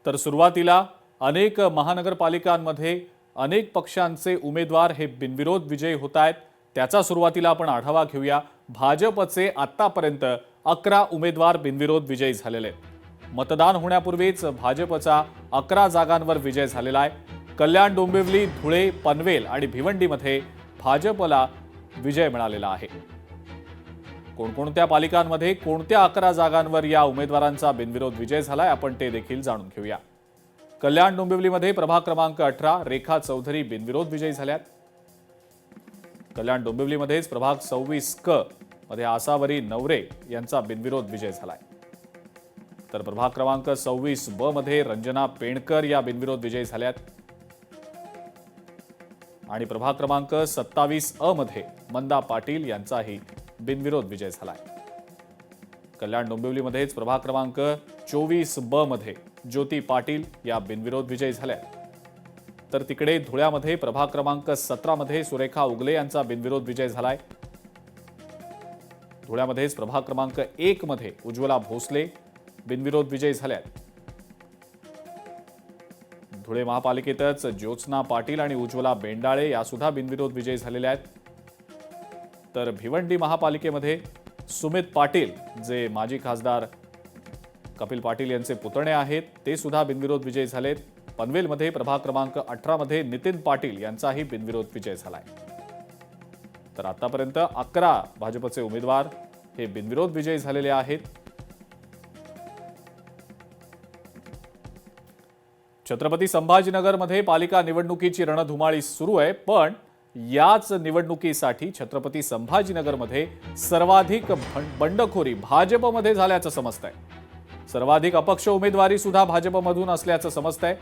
तर सुरुवातीला अनेक महानगरपालिकांमध्ये अनेक पक्षांचे उमेदवार हे बिनविरोध विजयी होत आहेत। त्याचा सुरुवातीला आपण आढावा घेऊया। भाजपचे आतापर्यंत 11 उमेदवार बिनविरोध विजयी झालेले आहेत। मतदान होण्यापूर्वीच भाजपचा 11 जागांवर विजय झालेला आहे। कल्याण, डोंबिवली, धुळे, पनवेल आणि भिवंडीमध्ये भाजपला विजय मिळालेला आहे। कोणकोणत्या पालिकांमध्ये कोणत्या 11 जागांवर या उमेदवारांचा बिनविरोध विजय झालाय आपण ते देखील जाणून घेऊया। कल्याण डोंबिवलीमध्ये प्रभाग क्रमांक 18 रेखा चौधरी बिनविरोध विजयी झाल्यात। कल्याण डोंबिवलीमध्येच प्रभाग 26 क मध्ये आसावरी नवरे यांचा बिनविरोध विजय झालाय। तर प्रभाग क्रमांक 26 ब मध्ये रंजना पेणकर या बिनविरोध विजयी झाल्यात आणि प्रभाग क्रमांक 27 अ मध्ये मंदा पाटील यांचाही बिनविरोध विजय झालाय। कल्याण डोंबिवलीमध्येच प्रभाग क्रमांक 24 ब मध्ये ज्योती पाटील या बिनविरोध विजयी झाल्या। तर तिकडे धुळ्यामध्ये प्रभाग क्रमांक 17 मध्ये सुरेखा उगले यांचा बिनविरोध विजय झालाय। धुळ्यामध्येच प्रभाग क्रमांक 1 मध्ये उज्ज्वला भोसले बिनविरोध विजयी झाल्या। धुळे महापालिकेतच ज्योत्स्ना पाटील आणि उज्ज्वला बेंडाळे या सुद्धा बिनविरोध विजयी झालेल्या आहेत। तर भिवंडी महापालिकेमध्ये सुमित पाटील जे माजी खासदार कपिल पाटील यांचे पुतणे आहेत ते सुद्धा बिनविरोध विजयी झालेत। पनवेलमध्ये प्रभाग क्रमांक 18 मध्ये नितीन पाटील यांचाही बिनविरोध विजय झालाय। तर आतापर्यंत 11 भाजपचे उमेदवार हे बिनविरोध विजयी झालेले आहेत। छत्रपती संभाजीनगरमध्ये पालिका निवडणुकीची रणधुमाळी सुरू आहे, पण याच निवडणुकीसाठी छत्रपती संभाजीनगरमध्ये सर्वाधिक बंडखोरी भाजपमध्ये झाल्याचं समजतंय। सर्वाधिक अपक्ष उमेदवारी सुद्धा भाजपमधून असल्याचं समजतंय।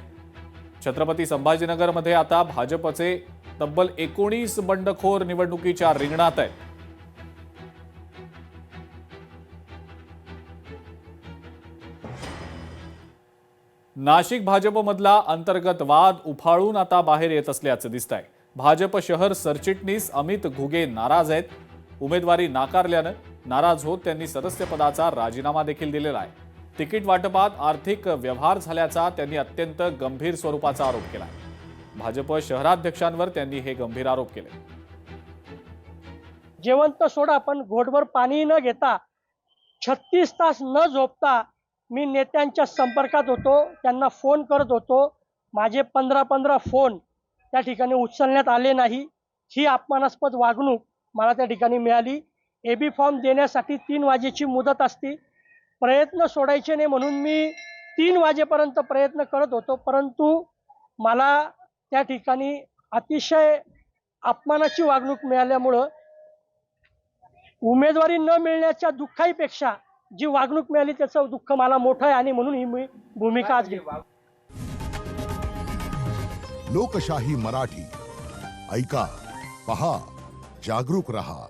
छत्रपती संभाजीनगरमध्ये आता भाजपचे तब्बल 19 बंडखोर निवडणुकीच्या रिंगणात आहेत। नाशिक भाजपमधला अंतर्गत वाद उफाळून आता बाहेर येत असल्याचं दिसतंय। भाजप शहर सरचिटणीस अमित घुगे नाराज आहेत। उमेदवारी नाकारल्यानं नाराज होत त्यांनी सदस्यपदाचा राजीनामा देखील दिलेला आहे। तिकीट वाटपात आर्थिक व्यवहार झाल्याचा त्यांनी अत्यंत गंभीर स्वरूपाचा आरोप केला। भाजप शहराध्यक्षांवर त्यांनी हे गंभीर आरोप केले। जेवंत सोडा पण घोटभर पाणी न घेता 36 तास न झोपता मी नेत्यांच्या संपर्कात होतो, त्यांना फोन करत होतो। माझे 15 फोन त्या ठिकाणी उचलण्यात आले नाही। ही अपमानास्पद वागणूक मला त्या ठिकाणी मिळाली। एबी फॉर्म देण्यासाठी 3 वाजेची मुदत असते। प्रयत्न सोडायचे नाही म्हणून मी 3 वाजेपर्यंत प्रयत्न करत होतो, परंतु मला त्या ठिकाणी अतिशय अपमानाची वागणूक मिळाल्यामुळं उमेदवारी न मिळण्याच्या दुःखापेक्षा जी वागणूक मिळाली त्याचं दुःख मला मोठं आहे आणि म्हणून ही मी भूमिका आज घेतली। लोकशाही मराठी ऐका, पहा, जागरूक रहा।